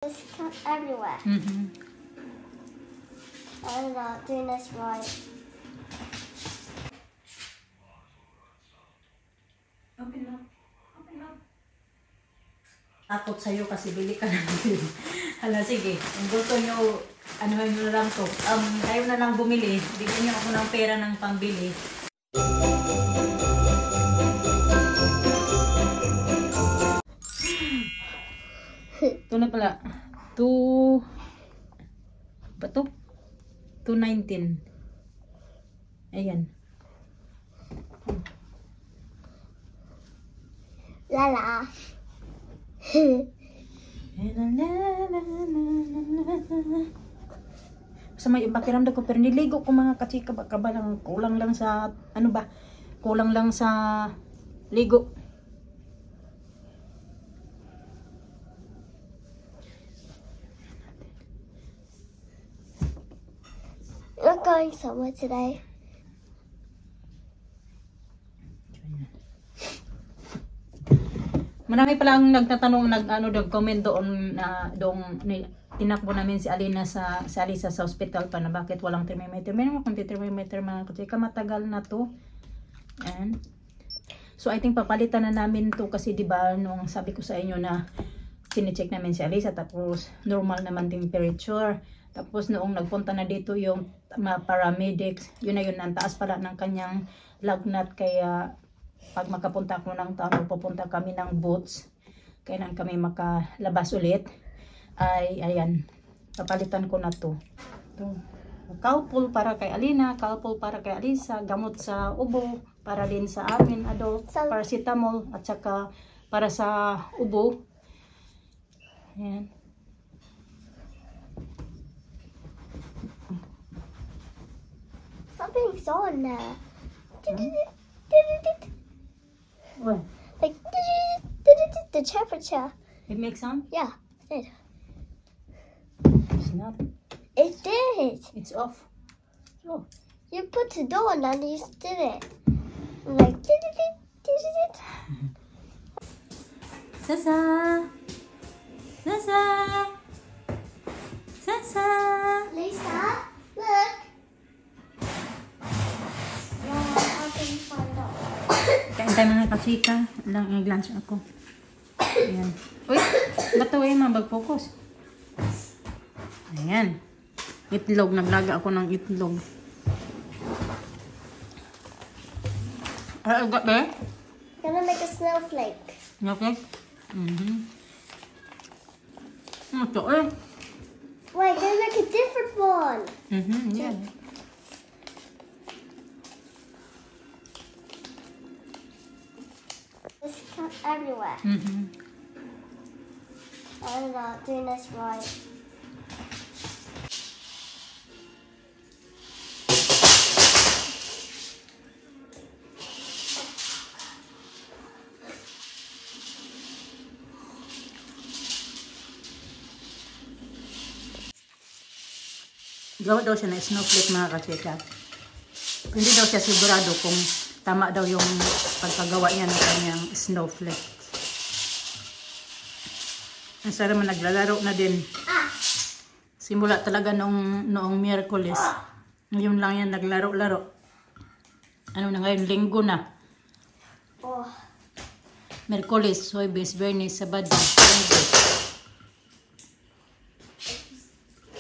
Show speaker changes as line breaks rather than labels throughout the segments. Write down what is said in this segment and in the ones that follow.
It's everywhere. I'm not doing this right.
Open up. Open up. Takot sa'yo kasi bili ka na. Hala, sige. Kung gusto nyo, ano nyo na lang to. Ayaw na lang bumili. Bigyan nyo ako ng pera ng pambili. Ito na pala. 2... Ba to? 219. Ayan.
Lala.
Sa may pakiramdam ko pero niligo ko mga kachika, baka ba lang kulang lang sa ano ba? Kulang lang sa ligo.
We're going somewhere today.
Marami pa lang nagtatanong, nag-comment doon na tinakbo namin si Alina sa Alisa sa hospital pa na bakit walang thermometer. Meron akong thermometer mga kachika, matagal na to. And so I think papalitan na namin to kasi 'di ba nung sabi ko sa inyo na sine-check namin si Alisa tapos normal naman temperature. Tapos noong nagpunta na dito yung paramedics, yun na yun, ang taas pala ng kanyang lagnat kaya pag makapunta ako ng town, pupunta kami ng boots, kailan kami makalabas ulit, ay ayan, papalitan ko na to. Calpol para kay Alina, Calpol para kay Alisa, gamot sa ubo, para din sa amin, adult, paracetamol, at saka para sa ubo. Ayan.
Something's on there.
What?
Like the temperature.
It makes sound?
Yeah, it did.
It's not.
It did.
It's off. Oh.
You put the door on and you did it. Like did it.
Sasa! Sasa! Sasa!
Lisa, look. Yeah, how can you find out?
Kain tayo mga kachika. Lang i-glance ako. Ayan. Uy! Ba't ito mag-focus? Ayan. Itlog. Naglaga ako ng itlog. Got there?
Gonna make a snowflake.
Okay? Ito eh.
Wait, gonna make a different one.
Yeah.
It's everywhere. I'm not doing this right.
Gawa daw siya na snowflake mga kachika. Hindi daw siya sigurado kung tama daw yung pagkagawa niya ng kanyang snowflake. Ang sarap man naglalaro na din. Simula talaga noong Miyerkules. Ngayon lang yan naglaro-laro. Ano na ngayon? Linggo na.
Oh.
Miyerkules, Huwebes, Biyernes, Sabado, Linggo.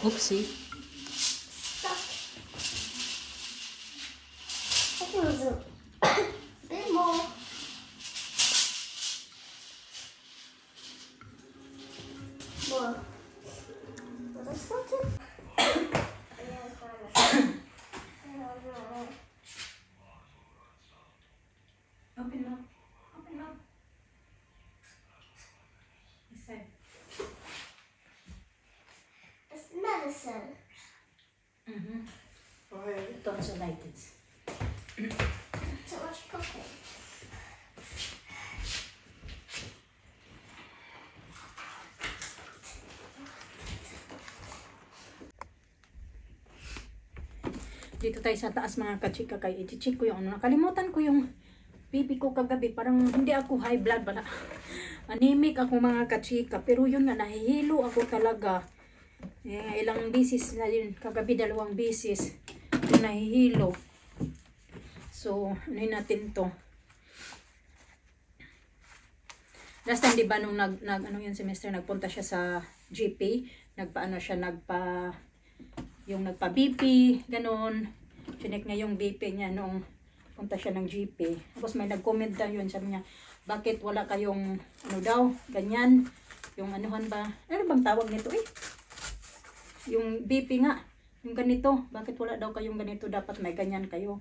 Oopsie.
I think it was a bit more. More. Was there something?
Open up. Open up.
It's medicine.
For tonsillitis.
Too much cooking.
Dito tayo sa taas mga kachika kay i-check ko yung ano. Nakalimutan ko yung pipi ko kagabi. Parang hindi ako high blood pala. Anemic ako mga kachika, pero yun nga, nahihilo ako talaga. Ilang bisis na yun, kagabi 2 bisis, yung nahihilo. So, ano natin to? Last time, di ba, nung ano yung semester, nagpunta siya sa GP, yung nagpa-BP, ganun. Chinek niya yung BP niya nung punta siya ng GP. Tapos may nag-comment daw yun, sabi niya, bakit wala kayong, ano daw, ganyan, yung anuhan ba, ano bang tawag nito yung BP nga, yung ganito, bakit wala daw kayong ganito, dapat may ganyan kayo.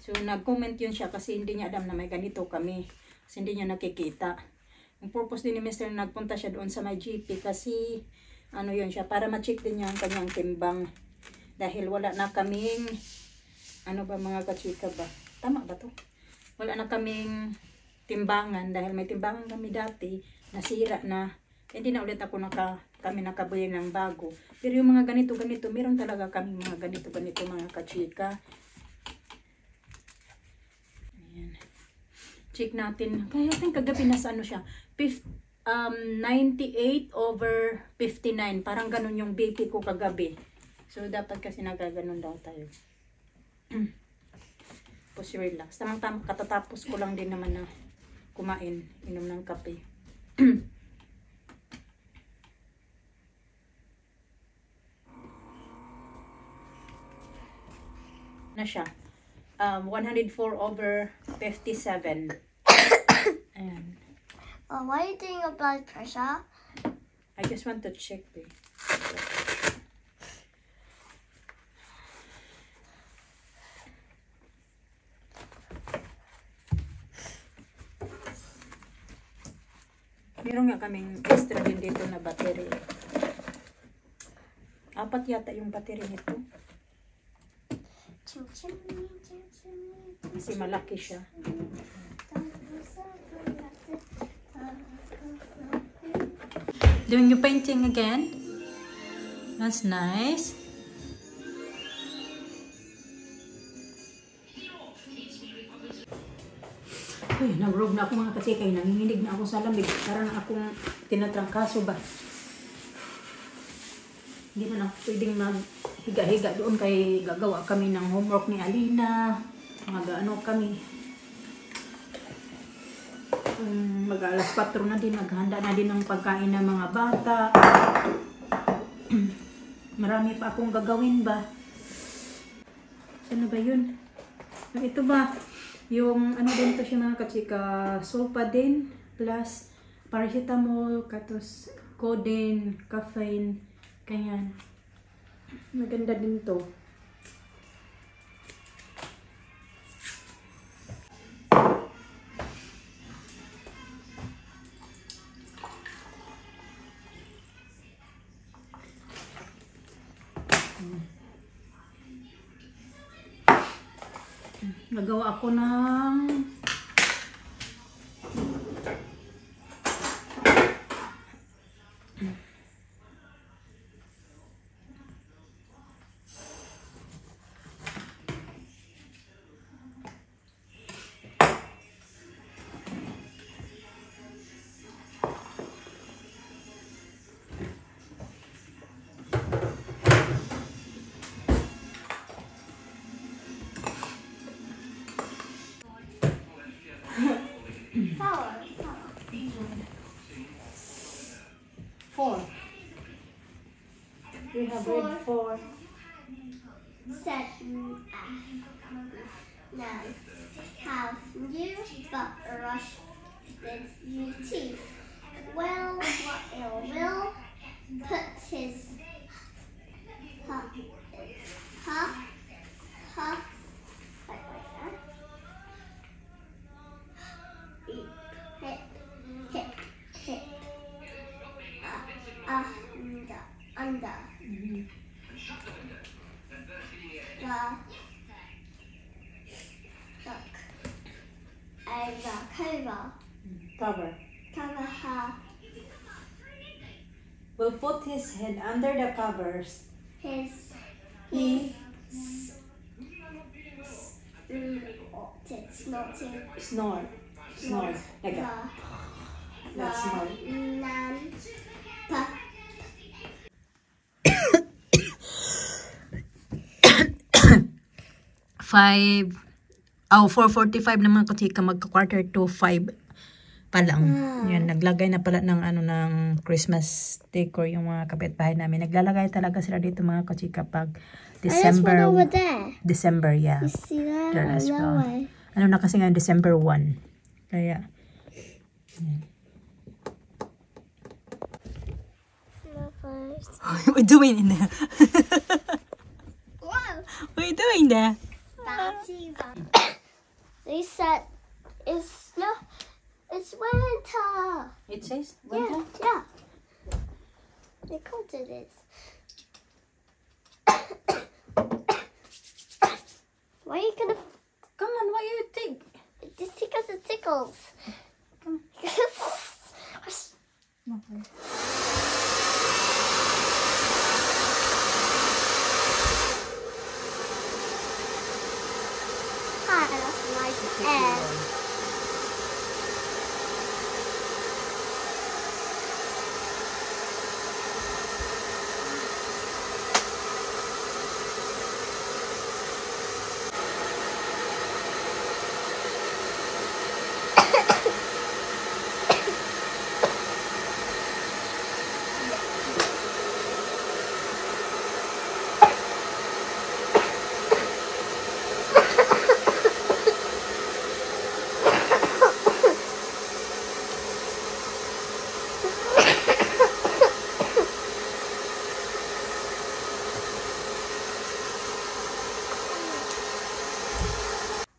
So nag-comment yun siya kasi hindi niya alam na may ganito kami, kasi hindi niya nakikita. Yung purpose din ni Mr. nagpunta siya doon sa may GP kasi ano yun siya, para ma-check din niya ang kanyang timbang, dahil wala na kaming, ano ba mga kachika ba, tama ba to? Wala na kaming timbangan, dahil may timbangan kami dati, nasira na, hindi na ulit kami nakabili ng bago. Pero yung mga ganito, meron talaga kami mga ganito mga kachika. Ayan. Check natin, kaya natin kagabi nasa ano siya, 98/59, parang ganun yung BP ko kagabi. So dapat kasi nagaganon daw tayo. Tapos relax. Tamang-tamang katatapos ko lang din naman na kumain, inom ng kape. Na siya. 104/57. Ayan.
Why are you doing your blood pressure?
I just want to check it. Meron nga kaming extra din dito na battery. 4 yata yung battery nito. Kasi malaki siya. Doing your painting again? That's nice. Uy, nagrog na ako mga kasi kayo. Nanginginig na ako sa lamig. Parang akong tinatrangkaso ba? Hindi na pwedeng maghiga-higa doon kay gagawa kami ng homework ni Alina. Mag-ano kami. Mag-alas 4 na din. Maghanda na din ng pagkain ng mga bata. Marami pa akong gagawin ba? Saan na ba yun? Ito ba? Yung ano din to siya mga kachika, sulfa din, plus paracetamol, katos codeine, caffeine, ganyan. Maganda din to. Nagawa ako ng four. We have read 4.
7. Now, have you got a rush with your teeth? Well, what will put his under
Cover.
Cover her.
Will put his head under the covers.
Snort.
Snore. Like that. That's small. Five. 4:45 naman kachika, magka-quarter to 5 pa lang. Yan, naglagay na pala ng ng Christmas decor yung mga kapitbahay namin. Naglalagay talaga sila dito mga kachika pag December.
over there.
December, yeah.
You see that?
There as
That
well.
way.
Ano na kasi ngayon, December 1. Kaya,
No, first.
what are you doing in there?
Wow.
What are you doing there?
Bouncy, bouncy. They said it's winter.
It says,
Yeah. They called it this. Why are you gonna?
Come on, what you think?
Just because it tickles.
Come on. Okay.
Hi, that's nice air.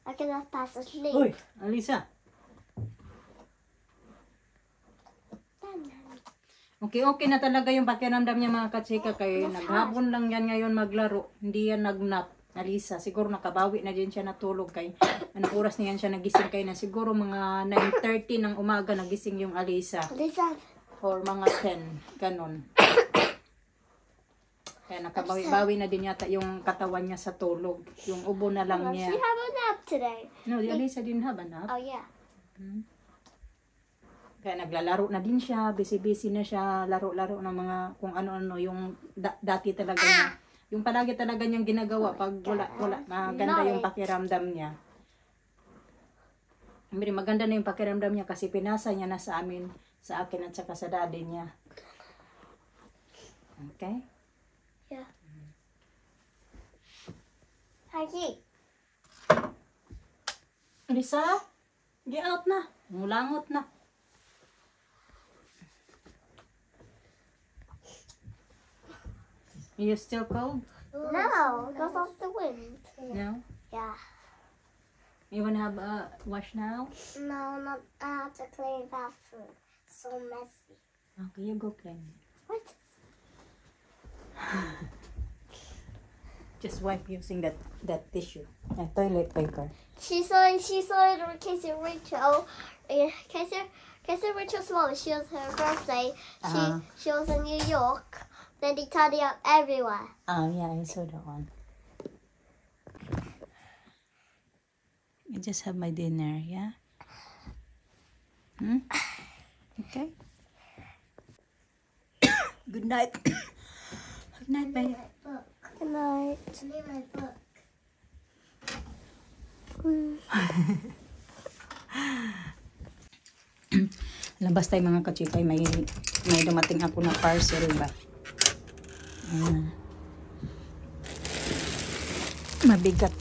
I cannot pass asleep.
Uy, Alisa. Okay na talaga yung pakiramdam niya mga katsika kayo. Naghapon lang yan ngayon maglaro. Hindi yan nagnap. Alisa, siguro nakabawi na din siya natulog kay. Anong oras na yan siya nagising kayo na siguro mga 9:30 ng umaga nagising yung Alisa.
Lisa,
Or mga 10, ganun. Kaya nakabawi-bawi na din yata yung katawan niya sa tulog. Yung ubo na lang
she
niya.
have a nap today.
No, the Alisa didn't have a nap.
Oh yeah.
Kaya naglalaro na din siya, busy-busy na siya, laro-laro ng mga kung ano-ano yung dati talaga niya. Yung palagi talaga niyang ginagawa pag wala, maganda yung pakiramdam niya. Maganda na yung pakiramdam niya kasi pinasa niya na sa amin, sa akin at saka sa daddy niya. Okay?
Yeah. Hagi.
Lisa, get out na. Mulangot na. Are you still cold?
No, because of the wind.
No?
Yeah.
You wanna have a wash now?
No, not. I have to clean bathroom. So messy.
Okay, you go clean.
What?
Just wipe using that tissue. Toilet paper.
She saw it with Casey Rachel. Casey Rachel's mom. She was her birthday. She was in New York. Then they tidy up everywhere.
Oh yeah, I saw that one. I just have my dinner, yeah? Okay. Good night. Good night, babe.
Good night. I need my book.
Labas tayo mga kachipay, may dumating ako na parcel ba? Mabigat.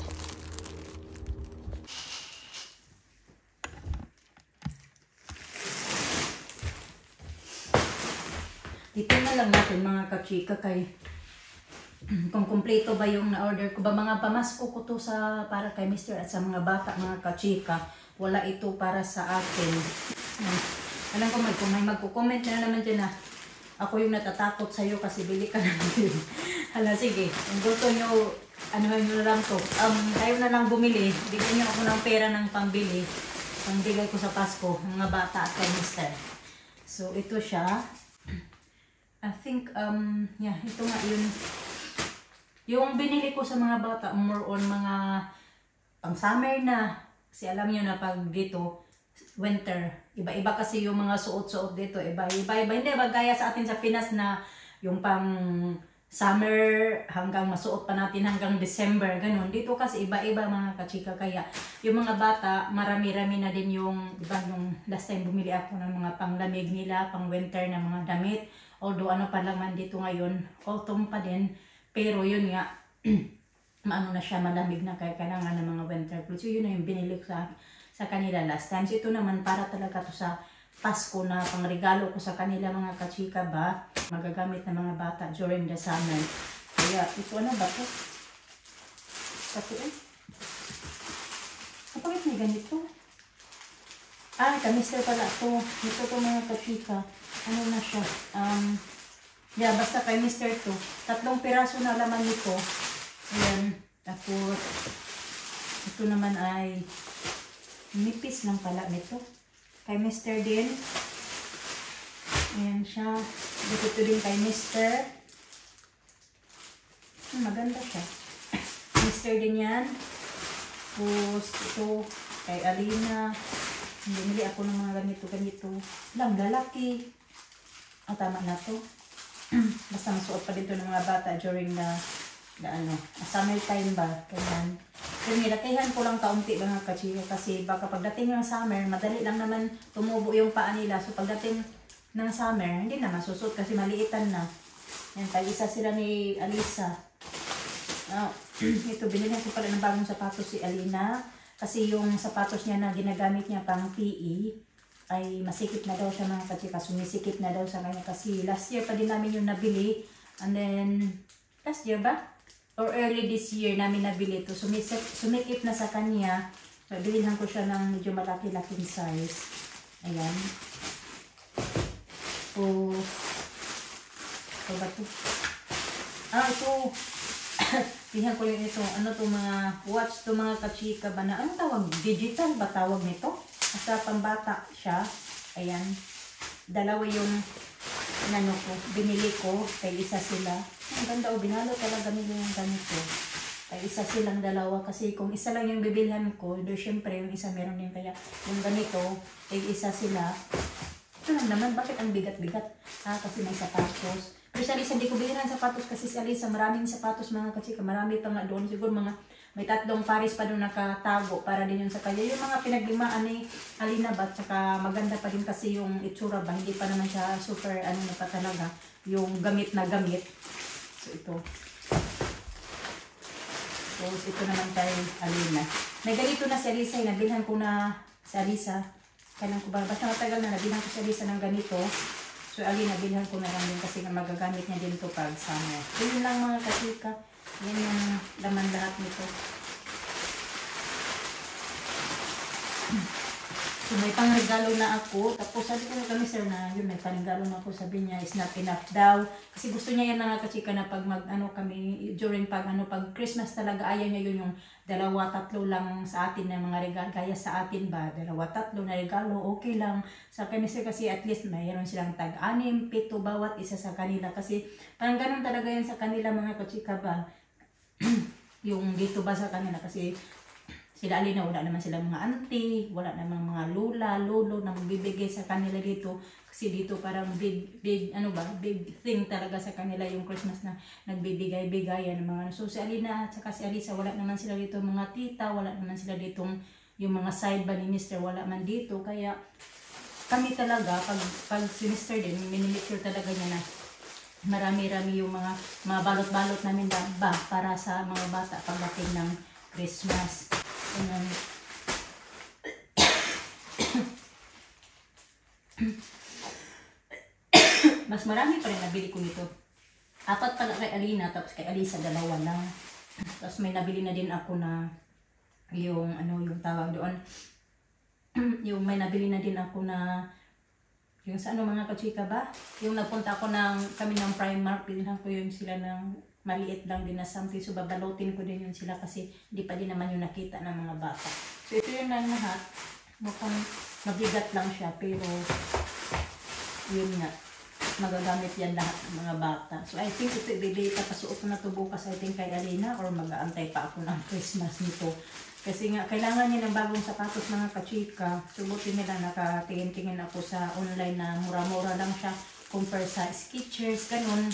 Dito na lang natin mga kachika kay kung kumpleto ba yung na-order ko ba. Mga pamasko ko to para kay Mr. at sa mga bata mga kachika. Wala ito para sa akin. Alam ko kung may magko-comment na naman dyan na ako yung natatakot sa'yo kasi bili ka na din. Hala, sige. Kung gusto nyo, anuhan nyo na lang to. Kayo na lang bumili. Bigyan nyo ako ng pera ng pambili. Pangbigay ko sa Pasko, mga bata at kay Mr. So, ito siya. I think, yeah, ito nga yun. Yung binili ko sa mga bata, more on mga pang-summer na. Kasi alam nyo na pag dito, winter. Iba-iba kasi yung mga suot-suot dito. Iba-iba. Hindi ba gaya sa atin sa Pinas na yung pang summer hanggang masuot pa natin hanggang December, ganun. Dito kasi iba-iba mga kachika, kaya yung mga bata, marami-rami na din yung, diba, yung last time bumili ako ng mga panglamig nila, pang winter na mga damit. Although ano pa lang man dito ngayon, autumn pa din, pero yun nga, maano na siya, malamig na, kaya kailangan ng mga winter clothes. So yun na yung binili ko sa kanila last time. So ito naman para talaga to sa Pasko na pangregalo ko sa kanila mga kachika ba, magagamit ng mga bata during the summer. Kaya ito ano ba to? Pati bakit may ganito? Kamister pala to. Ito to mga kachika. Ano na siya? Basta kay Mr. to. 3 piraso na laman nito. Ayan. Tapos ito naman ay nipis lang pala nito. Kay Mr. din. Ayan siya. Dito din kay Mr. Maganda siya. Mr. din yan. Tapos ito kay Alina. Bumili ako ng mga ganito. Lang, lalaki. Tama na to. Basta masuot pa dito ng mga bata during the summer time ba. Ganyan. Kaya nilakihan ko lang kaunti mga kachika kasi baka pagdating ng summer, madali lang naman tumubo yung paa nila. So pagdating ng summer, hindi na masusot kasi maliitan na. Yan, tag-isa sila ni Alisa. Ito, binili ko pala ng bagong sapatos si Alina. Kasi yung sapatos niya na ginagamit niya pang PE, ay masikip na daw siya mga kachika. Sumisikip na daw sa kanya kasi last year pa din namin yung nabili. And then, last year ba? Or early this year namin nabili ito. Sumikip na sa kanya. Bilhinhan ko siya ng medyo malaki-laking size. Ayan. Ito ba ito? Ito. Bilhinhan ko yung ito. Ano to mga watch to mga kachika ba na? Ano tawag? Digital ba tawag nito? Basta pambata siya. Ayan. Dalawa yung binili ko. Kay isa sila. Ang ganda binalo talaga nila yung ganito. Kay isa silang dalawa. Kasi kung isa lang yung bibilhan ko, syempre yung isa meron din. Kaya yung ganito, kay isa sila. Ito lang naman, bakit ang bigat-bigat? Kasi may sapatos. Pero si Alisa, hindi ko bilhin ng sapatos kasi si Alisa, maraming sapatos mga kachika. Marami pa nga doon. Siguro may 3 pares pa doon nakatago para din yun sa kanya. Yung mga pinaglimaan ni Alina ba, tsaka maganda pa din kasi yung itsura ba, hindi pa naman siya super na pa talaga, yung gamit na gamit. So ito. So ito naman kay Alina. May ganito na si Alisa, nabilhan ko na si Alisa. Kailan ko ba, basta matagal na nabilhan ko si Alisa ng ganito. So Alina, bilhan ko na lang din kasi magagamit niya din ito pag summer. So yun lang mga kachika. Yan yung laman lahat nito. So may pangregalo na ako. Tapos sabi ko na kami sir na yun, may pangregalo na ako. Sabi niya is not enough daw. Kasi gusto niya yan mga kachika na pag kami during pag Christmas talaga ayaw niya yun yung 2-3 lang sa atin na mga regalo. Kaya sa atin ba 2-3 na regalo okay lang. Sa kami sir kasi at least mayroon silang tag-6, 7 bawat isa sa kanila. Kasi parang ganun talaga yan sa kanila mga kachika ba. Yung dito ba sa kanila kasi sila Alina, wala naman silang mga auntie, wala naman mga lola, lolo na magbibigay sa kanila dito. Kasi dito parang big thing talaga sa kanila yung Christmas na nagbibigay-bigayan ng mga. So si Alina at saka si Alisa, wala naman sila dito mga tita, wala naman sila dito yung mga side ba ni Mr. wala man dito. Kaya kami talaga, pag si Mr. din, minilicure talaga niya na marami-rami yung mga balot-balot namin ba para sa mga bata pagdating ng Christmas. Mas marami pa rin nabili ko nito. 4 pala kay Alina, tapos kay Alisa 2 lang. Tapos may nabili na din ako na yung yung tawag doon. Yung may nabili na din ako na yung sa mga kachika ba? Yung nagpunta ako kami ng Primark, pinilhan ko yun sila ng maliit lang din na something. So babalutin ko din yun sila kasi hindi pa din naman yung nakita ng mga bata. So ito yun lang lahat. Mukhang mabigat lang siya pero yun nga. magagamit yan lahat ng mga bata. So I think ito ibibita, pasuot ko na ito bukas I think kay Alina or mag-aantay pa ako ng Christmas nito. Kasi nga, kailangan niya ng bagong sapatos mga kachika. Subutin nila, nakatingin-tingin ako sa online na mura-mura lang siya compare sa Skechers, ganun.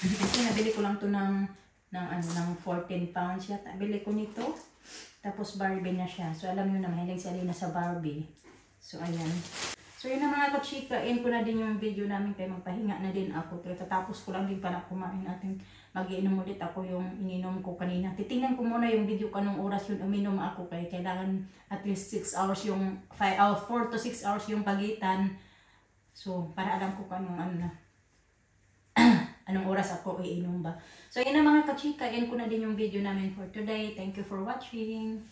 Kasi nabili ko lang to ng 14 pounds yata. Bili ko nito. Tapos Barbie na siya. So alam niyo na, mahilig si Alina sa Barbie. So ayan. So yun na mga kachika, end ko na din yung video namin kaya magpahinga na din ako. Kaya tatapos ko lang din para kumain natin. Mag-iinom ulit ako yung ininom ko kanina. Titingnan ko muna yung video kanong oras yun uminom ako. Kaya kailangan at least 6 hours yung 4 to 6 hours yung pagitan. So para alam ko kanong anong oras ako iinom ba. So yun na mga kachika, end ko na din yung video namin for today. Thank you for watching.